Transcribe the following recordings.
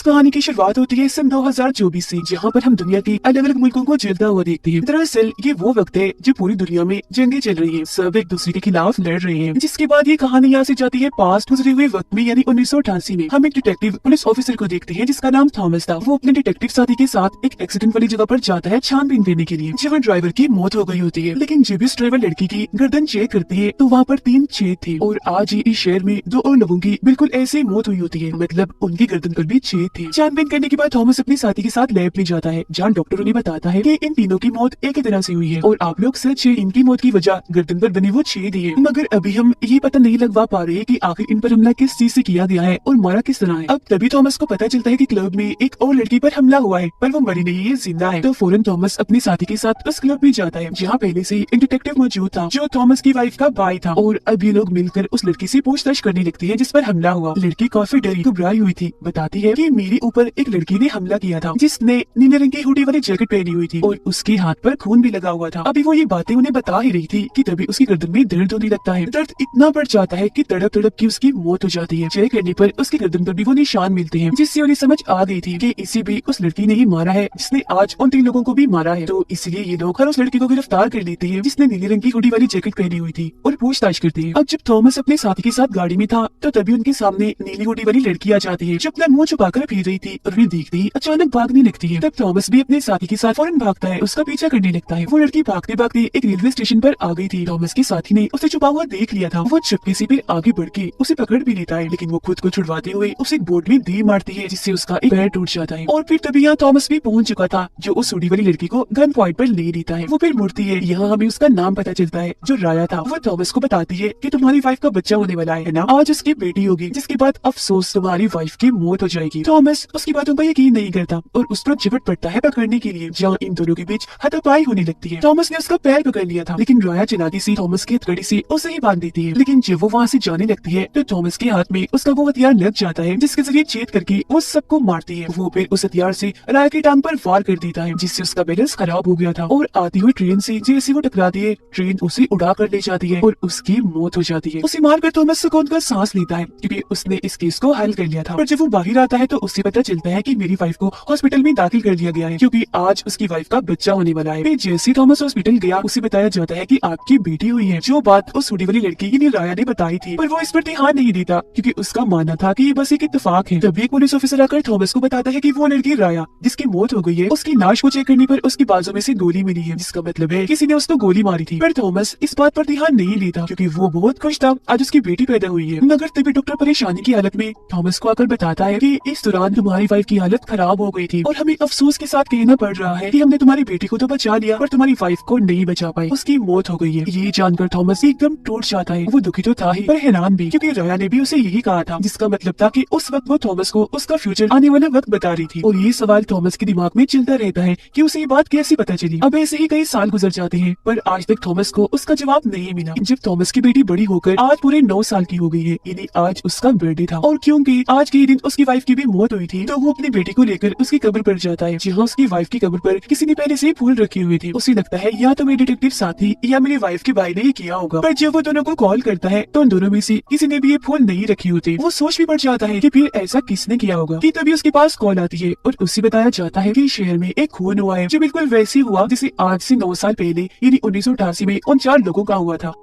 इस कहानी की शुरुआत होती है सन 2024 से, जहाँ पर हम दुनिया के अलग अलग मुल्कों को जलता हुआ देखते हैं। दरअसल ये वो वक्त है जब पूरी दुनिया में जंगें चल रही हैं, सब एक दूसरे के खिलाफ लड़ रहे हैं। जिसके बाद ये कहानी यहाँ से जाती है पास्ट गुजरे हुए वक्त में, यानी 1988 में। हम एक डिटेक्टिव पुलिस ऑफिसर को देखते हैं जिसका नाम थॉमस था। वो अपने डिटेक्टिव साथी के साथ एक एक्सीडेंट वाली जगह पर जाता है छानबीन करने के लिए, जहाँ ड्राइवर की मौत हो गई होती है। लेकिन जब इस ड्राइवर लड़की की गर्दन चेक करते हैं तो वहाँ पर 3 छेद थे, और आज ही इस शहर में 2 और लोगों की बिल्कुल ऐसे मौत हुई होती है, मतलब उनकी गर्दन पर भी छेद थे। छानबीन करने के बाद थॉमस अपने साथी के साथ लैब ले जाता है, जहाँ डॉक्टर उन्हें बताता है कि इन तीनों की मौत एक ही तरह से हुई है और आप लोग सच है, इनकी मौत की वजह गर्दन पर बनी वो छेद ही है। मगर अभी हम ये पता नहीं लगवा पा रहे कि आखिर इन पर हमला किस चीज से किया गया है और मारा किस तरह है। अब तभी थॉमस को पता चलता है कि क्लब में एक और लड़की पर हमला हुआ है, पर वो मरी नहीं है, जिंदा है। तो फौरन थॉमस अपने साथी के साथ उस क्लब में जाता है जहाँ पहले से एक डिटेक्टिव मौजूद था जो थॉमस की वाइफ का भाई था, और अब ये लोग मिलकर उस लड़की से पूछताछ करने लगती है जिस पर हमला हुआ। लड़की काफी डरी घबराई हुई थी, बताती है कि मेरे ऊपर एक लड़की ने हमला किया था जिसने नीले रंग की हुडी वाली जैकेट पहनी हुई थी और उसके हाथ पर खून भी लगा हुआ था। अभी वो ये बातें उन्हें बता ही रही थी कि तभी उसकी गर्दन में दर्द होने लगता है। दर्द इतना बढ़ जाता है कि तड़प तड़प की उसकी मौत हो जाती है। चेक करने पर उसकी गर्दन पर भी वो निशान मिलते हैं, जिससे उन्हें समझ आ गई थी कि इसे भी उस लड़की ने ही मारा है जिसने आज उन 3 लोगों को भी मारा है। तो इसलिए ये लोग हर उस लड़की को गिरफ्तार कर लेते हैं जिसने नीले रंग की हुडी वाली जैकेट पहनी हुई थी और पूछताछ करते हैं। अब जब थॉमस अपने साथी के साथ गाड़ी में था तो तभी उनके सामने नीली हुडी वाली लड़की आ जाती है जो अपना मुंह छुपाकर फिर रही थी, और उन्हें देखते ही अचानक भागने लगती है। तब थॉमस भी अपने साथी के साथ फौरन भागता है, उसका पीछा करने लगता है। वो लड़की भागते भागते एक रेलवे स्टेशन पर आ गई थी। थॉमस के साथी ने उसे छुपा हुआ देख लिया था। वो चुपके से फिर आगे बढ़ के उसे पकड़ भी लेता है, लेकिन वो खुद को छुड़वाते हुए उसे एक बोर्ड में दे मारती है जिससे उसका एक पैर टूट जाता है। और फिर तभी यहाँ थॉमस भी पहुंच चुका था जो उस हुडी वाली लड़की को गन पॉइंट पर ले लेता है। वो फिर मुड़ती है, यहाँ हमें उसका नाम पता चलता है जो राया था। वो थॉमस को बताती है कि तुम्हारी वाइफ का बच्चा होने वाला है ना, आज उसकी बेटी होगी, जिसके बाद अफसोस तुम्हारी वाइफ की मौत हो जाएगी। थॉमस उसकी बातों पर यकीन नहीं करता और उस पर झपट पड़ता है पकड़ने के लिए, जहाँ इन दोनों के बीच हाथापाई होने लगती है। थॉमस ने उसका पैर पकड़ लिया था, लेकिन राया चलाती सी थॉमस की हथकड़ी से उसे ही बांध देती है। लेकिन जब वो वहाँ से जाने लगती है तो थॉमस के हाथ में उसका वो हथियार लग जाता है जिसके जरिए छेद करके वो सबको मारती है। वो फिर उस हथियार से राया की टांग पर वार कर देता है जिससे उसका बैलेंस खराब हो गया था, और आती हुई ट्रेन से जैसे वो टकराती है ट्रेन उसे उड़ा कर ले जाती है और उसकी मौत हो जाती है। उसे मारकर थॉमस सुकून का सांस लेता है क्योंकि उसने इस केस को हल कर लिया था। पर जब वो बाहर आता है तो उससे पता चलता है कि मेरी वाइफ को हॉस्पिटल में दाखिल कर दिया गया है क्योंकि आज उसकी वाइफ का बच्चा होने वाला है। फिर जैसे थॉमस हॉस्पिटल गया उसे बताया जाता है कि आपकी बेटी हुई है, जो बात उस हुडी वाली लड़की की राया ने बताई थी। पर वो इस पर ध्यान नहीं देता क्योंकि उसका मानना था कि ये बस एक इत्तेफाक है। तभी एक पुलिस ऑफिसर आकर थॉमस को बताता है कि वो लड़की राया जिसकी मौत हो गई है, उसकी लाश को चेक करने पर उसकी बाजू में से गोली मिली है, जिसका मतलब है किसी ने उसको गोली मारी थी। पर थॉमस इस बात पर ध्यान नहीं लेता क्योंकि वो बहुत खुश था आज उसकी बेटी पैदा हुई है। मगर तभी डॉक्टर परेशानी की हालत में थॉमस को आकर बताता है कि इस दौरान तुम्हारी वाइफ की हालत खराब हो गई थी और हमें अफसोस के साथ कहना पड़ रहा है कि हमने तुम्हारी बेटी को तो बचा लिया पर तुम्हारी वाइफ को नहीं बचा पाए, उसकी मौत हो गई है। ये जानकर थॉमस एकदम टूट जाता है। वो दुखी तो था ही पर हैरान भी, क्योंकि राया ने भी उसे यही कहा था, जिसका मतलब था कि उस वक्त वो थॉमस को उसका फ्यूचर आने वाला वक्त बता रही थी। और ये सवाल थॉमस के दिमाग में चलता रहता है कि उसे ये बात कैसे पता चली। अब ऐसे ही कई साल गुजर जाते हैं पर आज तक थॉमस को उसका जवाब नहीं मिला। जब थॉमस की बेटी बड़ी होकर आज पूरे 9 साल की हो गई है, यानी आज उसका बर्थडे था, और क्योंकि आज के दिन उसकी वाइफ की भी मौत हुई थी तो वो अपनी बेटी को लेकर उसकी कब्र पर जाता है, जहाँ उसकी वाइफ की कब्र पर किसी ने पहले से फूल रखे हुए थे। उसे लगता है या तो मेरे डिटेक्टिव साथी या मेरी वाइफ के भाई ने ये किया होगा। पर जब वो दोनों को कॉल करता है तो उन दोनों में से किसी ने भी ये फूल नहीं रखे होते। वो सोच भी पड़ जाता है कि फिर ऐसा किसने किया होगा कि तभी उसके पास कॉल आती है और उसे बताया जाता है कि शहर में एक खून हुआ है जो बिल्कुल वैसे हुआ जैसे आज से 9 साल पहले यानी 1988 में उन 4 लोगों का हुआ था।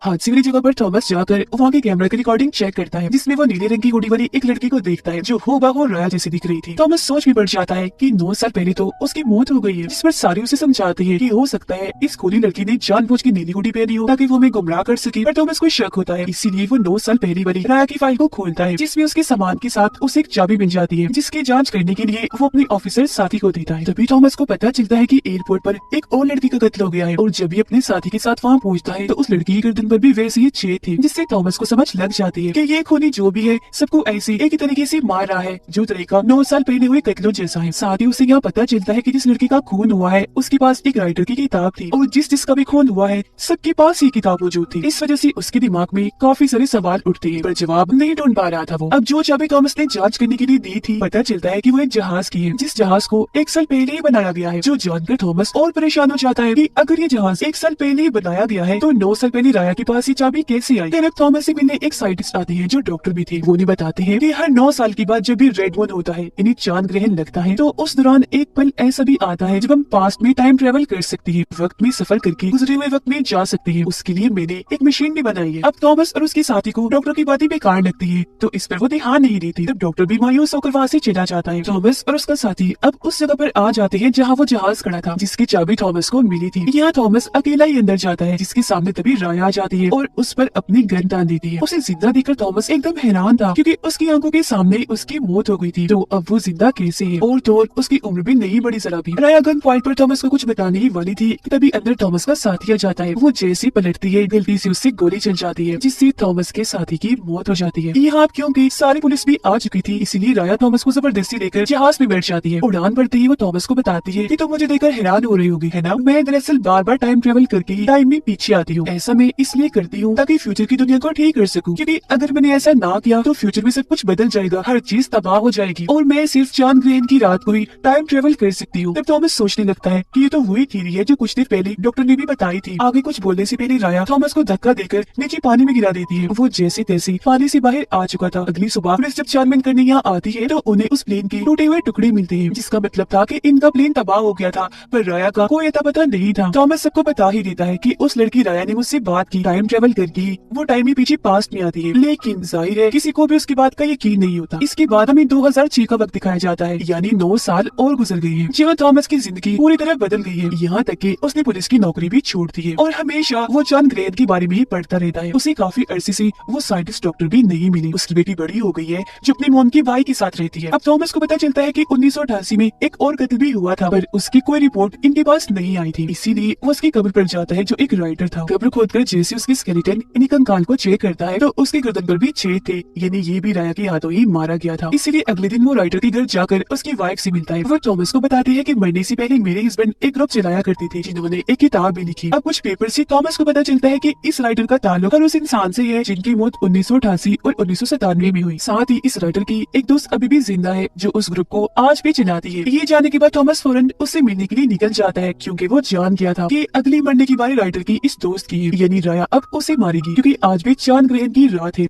हादसे वाली जगह पर थॉमस जाकर वहाँ के कैमरा की रिकॉर्डिंग चेक करता है जिसमें वो नीले रंग की हुडी वाली एक लड़की को देखता है जो हूबहू राया जैसी दिख रही थी। थॉमस सोच भी पड़ जाता है कि 9 साल पहले तो उसकी मौत हो गई है, जिस पर सारी उसे समझाती है कि हो सकता है इस खूनी लड़की ने जानबूझ के नीली हुडी पहनी हो ताकि वो हमें गुमराह कर सके। पर थॉमस को शक होता है, इसीलिए वो 9 साल पहले वाली राया की फाइल को खोलता है जिसमें उसके सामान के साथ उसे एक चाबी मिल जाती है जिसकी जाँच करने के लिए वो अपने ऑफिसर साथी को देता है। तभी थॉमस को पता चलता है कि एयरपोर्ट पर एक और लड़की का कत्ल हो गया है, और जब भी अपने साथी के साथ वहाँ पहुँचता है तो उस लड़की की गर्दन पर भी वैसे ही थी, जिससे थॉमस को समझ लग जाती है कि ये खूनी जो भी है सबको ऐसे एक ही तरीके से मार रहा है जो तरीका 9 साल पहले हुए कत्लों जैसा है। साथ ही उसे यहाँ पता चलता है कि जिस लड़की का खून हुआ है उसके पास एक राइटर की किताब थी, और जिसका भी खून हुआ है सबके पास ये किताब मौजूद थी। इस वजह से उसके दिमाग में काफी सारे सवाल उठते हैं पर जवाब नहीं ढूंढ पा रहा था वो। अब जो चाबी थॉमस ने जाँच करने के लिए दी थी पता चलता है कि वो एक जहाज की है जिस जहाज को 1 साल पहले ही बनाया गया है, जो जानकर थॉमस और परेशान हो जाता है कि अगर ये जहाज 1 साल पहले ही बनाया गया है तो 9 साल पहले राया के पास ये चाबी कैसे आई। अब थॉमस से मिलने एक साइंटिस्ट आते हैं जो डॉक्टर भी थे। वो उन्हें बताते हैं कि हर 9 साल के बाद जब भी रेड मून होता है यानी चांद ग्रहण लगता है, तो उस दौरान एक पल ऐसा भी आता है जब हम पास्ट में टाइम ट्रेवल कर सकते हैं, वक्त में सफर करके गुजरे हुए वक्त में जा सकते हैं। उसके लिए मैंने एक मशीन भी बनाई है। अब थॉमस और उसके साथी को डॉक्टर की बातें बेकार लगती है, तो इस पर वो ध्यान नहीं देती। तब डॉक्टर भी मायूस होकर वहाँ से चला जाता है। थॉमस और उसका साथी अब उस जगह पर आ जाते हैं जहाँ वो जहाज खड़ा था, जिसकी चाबी थॉमस को मिली थी। यहाँ थॉमस अकेला ही अंदर जाता है, जिसके सामने तभी राया आ जाती है और उस पर अपनी गन तान देती है। उसे जिंदा देखकर थॉमस एकदम हैरान था, क्योंकि उसकी आंखों के सामने उसकी मौत हो गई थी। तो अब वो जिंदा कैसे है, और तो और उसकी उम्र भी नहीं बड़ी जरा भी। राया गन पॉइंट पर थॉमस को कुछ बताने ही वाली थी, तभी अंदर थॉमस का साथी आ जाता है। वो जैसे पलटती है, गलती से उससे गोली चल जाती है, जिससे थॉमस के साथी की मौत हो जाती है। यहाँ क्योंकि सारी पुलिस भी आ चुकी थी, इसीलिए राया थॉमस को जबरदस्ती लेकर जहाज में बैठ जाती है। उड़ान भरते ही वो थॉमस को बताती है कि तुम मुझे देखकर हैरान हो रही होगी, है ना? मैं दरअसल बार बार टाइम ट्रेवल करके टाइम में पीछे आती हूँ। ऐसा मैं इसलिए करती हूँ ताकि फ्यूचर की दुनिया को ठीक कर सकूँ, क्योंकि अगर मैंने ऐसा ना किया तो फ्यूचर में सब कुछ बदल जाएगा, हर चीज तबाह हो जाएगी और मैं सिर्फ चांद ग्रहण की रात को ही टाइम ट्रेवल कर सकती हूँ। तब थॉमस सोचने लगता है कि ये तो वही थ्योरी है जो कुछ देर पहले डॉक्टर ने भी बताई थी। आगे कुछ बोलने से पहले राया थॉमस को धक्का देकर नीचे पानी में गिरा देती है। वो जैसे तैसे पानी से बाहर आ चुका था। अगली सुबह पुलिस जब छानबीन करने यहाँ आती है तो उन्हें उस प्लेन के टूटे हुए टुकड़े मिलते हैं, जिसका मतलब था कि इनका प्लेन तबाह हो गया था, पर राया का कोई अता पता नहीं था। थॉमस सबको बता ही देता है कि उस लड़की राया ने मुझसे बात की, टाइम ट्रेवल करके वो टाइम में पीछे पास्ट में आती है। लेकिन जाहिर है किसी को भी उसकी बात का यकीन नहीं होता। इसके बाद हमें 2006 का वक्त दिखाया जाता है, यानी 9 साल और गुजर गई है, जहाँ थॉमस की जिंदगी पूरी तरह बदल गई है। यहाँ तक कि उसने पुलिस की नौकरी भी छोड़ दी है और हमेशा वो चांद ग्रहण के बारे में ही पढ़ता रहता है। उसे काफी अरसे से वो साइंटिस्ट डॉक्टर भी नहीं मिली। उसकी बेटी बड़ी हो गई है जो अपनी मॉम के भाई के साथ रहती है। अब थॉमस को पता चलता है कि 1988 में एक और कत्ल भी हुआ था, पर उसकी कोई रिपोर्ट इनके पास नहीं आई थी। इसीलिए वो उसकी कब्र पर जाता है जो एक राइटर था। कब्र खोदकर जैसे उसकी स्केलेटन यानी कंकाल को चेक करता है तो उसकी गर्दन पर भी छेद थे, यानी ये भी राया के हाथों ही मारा गया था। इसीलिए अगले दिन वो राइटर के घर जाकर उसकी वाइफ से मिलता है। वो थॉमस को बताते हैं कि मरने से पहले मेरे हस्बैंड एक ग्रुप चलाया करते थे जिन्होंने एक किताब भी लिखी। अब कुछ पेपर से थॉमस को पता चलता है कि इस राइटर का ताल्लुक उस इंसान से है जिनकी मौत 1988 और 1997 में हुई। साथ ही इस राइटर की एक दोस्त अभी भी जिंदा है जो उस ग्रुप को आज भी चलाती है। ये जाने के बाद थॉमस फौरन उससे मिलने के लिए निकल जाता है, क्योंकि वो जान गया था कि अगली मरने की बारी राइटर की इस दोस्त की है, यानी राया अब उसे मारेगी, क्योंकि आज भी चांद ग्रहण की रात है।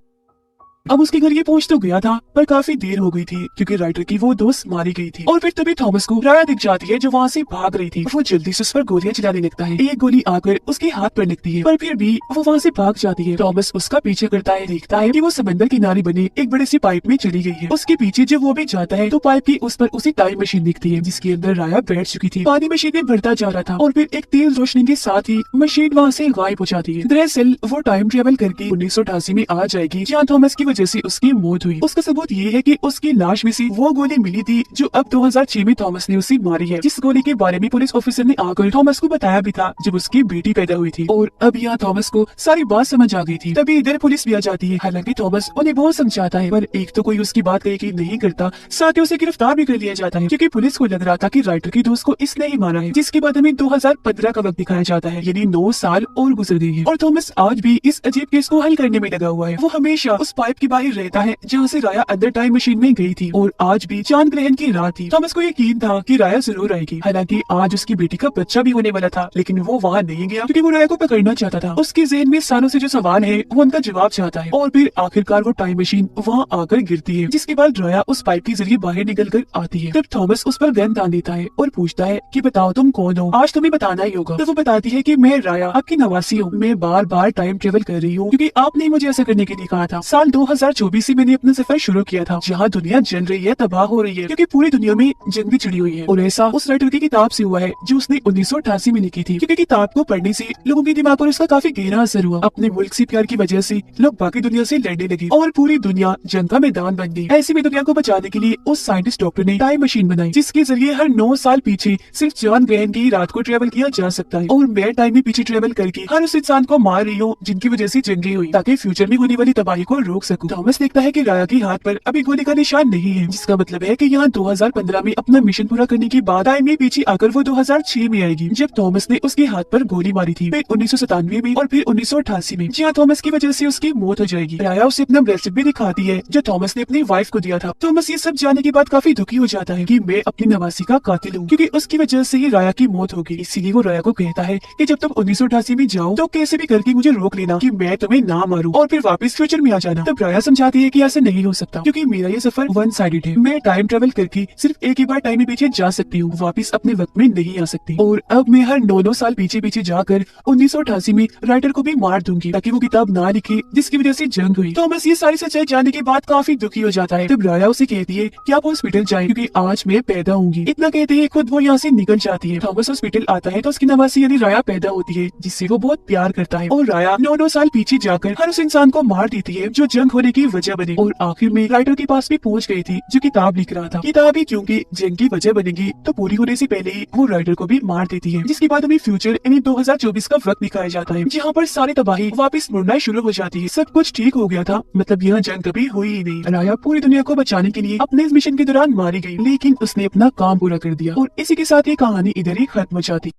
अब उसके घर ये पहुंच तो गया था, पर काफी देर हो गई थी क्योंकि राइटर की वो दोस्त मारी गई थी। और फिर तभी थॉमस को राया दिख जाती है जो वहाँ से भाग रही थी। वो जल्दी से उस पर गोलियां चलाने लगता है। एक गोली आकर उसके हाथ पर लगती है, पर फिर भी वो वहाँ से भाग जाती है। थॉमस उसका पीछे करता है, देखता है कि वो समंदर किनारे बने एक बड़े सी पाइप में चली गई है। उसके पीछे जब वो भी जाता है तो पाइप की उस पर उसी टाइम मशीन दिखती है जिसके अंदर राया बैठ चुकी थी। पानी मशीन में भरता जा रहा था और फिर एक तेज रोशनी के साथ ही मशीन वहाँ से गायब हो जाती है। दरअसल वो टाइम ट्रेवल करके 1988 में आ जाएगी, जहाँ थॉमस की वजह से उसकी मौत हुई। उसका सबूत ये है कि उसकी लाश में से वो गोली मिली थी जो अब 2006 में थॉमस ने उसे मारी है, जिस गोली के बारे में पुलिस ऑफिसर ने आकर थॉमस को बताया भी था जब उसकी बेटी पैदा हुई थी। और अब यहाँ थॉमस को सारी बात समझ आ गई थी। तभी इधर पुलिस भी आ जाती है। हालांकि थॉमस उन्हें बहुत समझाता है, पर एक तो कोई उसकी बात यकीन नहीं करता, साथ ही उसे गिरफ्तार भी कर लिया जाता है, क्योंकि पुलिस को लग रहा था कि राइटर की दोस्त को इसने ही मारा है। जिसके बाद हमें 2015 का वक्त दिखाया जाता है, यानी 9 साल और गुजर गई है और थॉमस आज भी इस अजीब केस को हल करने में लगा हुआ है। वो हमेशा उस पाइप के बाहर रहता है जहाँ से राया अंदर टाइम मशीन में गई थी, और आज भी चांद ग्रहण की रात थी। थॉमस को यकीन था कि राया जरूर आएगी। हालांकि आज उसकी बेटी का बच्चा भी होने वाला था, लेकिन वो वहाँ नहीं गया क्योंकि वो राया को पकड़ना चाहता था। उसके ज़हन में सालों से जो सवाल है वो उनका जवाब चाहता है। और फिर आखिरकार वो टाइम मशीन वहाँ आकर गिरती है, जिसके बाद राया उस पाइप के जरिए बाहर निकल कर आती है। तब थॉमस उस पर गन तान देता है और पूछता है कि बताओ तुम कौन हो, आज तुम्हें बताना ही होगा। तो वो बताती है कि मैं राया आपकी नवासी हूँ, मैं बार बार टाइम ट्रेवल कर रही हूँ क्योंकि आपने मुझे ऐसा करने के लिए कहा था। साल 2024 से मैंने अपना सफर शुरू किया था, जहाँ दुनिया जल रही है, तबाह हो रही है, क्योंकि पूरी दुनिया में जंग भी छिड़ी हुई है। और ऐसा उस राइटर की किताब से हुआ है जो उसने 1988 में लिखी थी, क्योंकि किताब को पढ़ने से लोगों के दिमाग पर उसका काफी गहरा असर हुआ। अपने मुल्क से प्यार की वजह से लोग बाकी दुनिया से लड़ने लगे और पूरी दुनिया जंग का मैदान बन गई। ऐसी में दुनिया को बचाने के लिए उस साइंटिस्ट डॉक्टर ने टाइम मशीन बनाई, जिसके जरिए हर 9 साल पीछे सिर्फ चांद ग्रहण की रात को ट्रेवल किया जा सकता है। और मैं टाइम में पीछे ट्रेवल करके हर उस इंसान को मार रही हूँ जिनकी वजह से जंगें हुई, ताकि फ्यूचर में होने वाली तबाही को रोक सकूं। को। थॉमस देखता है कि राया के हाथ पर अभी गोली का निशान नहीं है, जिसका मतलब है कि यहाँ 2015 में अपना मिशन पूरा करने के बाद टाइम में पीछे आकर वो 2006 में आएगी, जब थॉमस ने उसके हाथ पर गोली मारी थी, फिर 1997 में और फिर 1988 में, जहाँ थॉमस की वजह से उसकी मौत हो जाएगी। राया उसे अपना ब्रेसलेट भी दिखाती है जो थॉमस ने अपनी वाइफ को दिया था। थॉमस ये सब जानने के बाद काफी दुखी हो जाता है कि मैं अपनी नवासी का कातिल हूँ, क्योंकि उसकी वजह से ही राया की मौत होगी। इसीलिए वो राया को कहता है कि जब तुम 1988 में जाओ तो कैसे भी करके मुझे रोक लेना कि मैं तुम्हें ना मारूं और फिर वापस फ्यूचर में आ जाना। तब राया समझाती है कि ऐसा नहीं हो सकता, क्योंकि मेरा ये सफर वन साइडेड है। मैं टाइम ट्रेवल करके सिर्फ एक ही बार टाइम में पीछे जा सकती हूँ, वापस अपने वक्त में नहीं आ सकती। और अब मैं हर 9 साल पीछे पीछे जाकर 1988 में राइटर को भी मार दूंगी ताकि वो किताब ना लिखे जिसकी वजह से जंग हुई। थॉमस ये सारी सच्चाई जानने के बाद काफी दुखी हो जाता है। तब राया उसे कहती है कि आप हॉस्पिटल जाएं क्योंकि आज मैं पैदा होंगी। इतना कहते ही खुद वो यहाँ से निकल जाती है। थॉमस हॉस्पिटल आता है तो उसकी नवासी यानी राया पैदा होती है, जिससे वो बहुत प्यार करता है। और राया 9 साल पीछे जाकर हर उस इंसान को मार देती है जो जंग होने की वजह बने। और आखिर में राइटर के पास भी पहुंच गई थी जो किताब लिख रहा था। किताब ही क्योंकि जंग की वजह बनेगी तो पूरी होने से पहले ही वो राइटर को भी मार देती है, जिसके बाद हमें फ्यूचर यानी 2024 का वक्त दिखाया जाता है, जहाँ पर सारी तबाही वापस मुड़ना शुरू हो जाती है। सब कुछ ठीक हो गया था, मतलब यह जंग कभी हुई ही नहीं। राया पूरी दुनिया को बचाने के लिए अपने इस मिशन के दौरान मारी गई, लेकिन उसने अपना काम पूरा कर दिया। और इसी के साथ ये कहानी इधर ही खत्म हो जाती।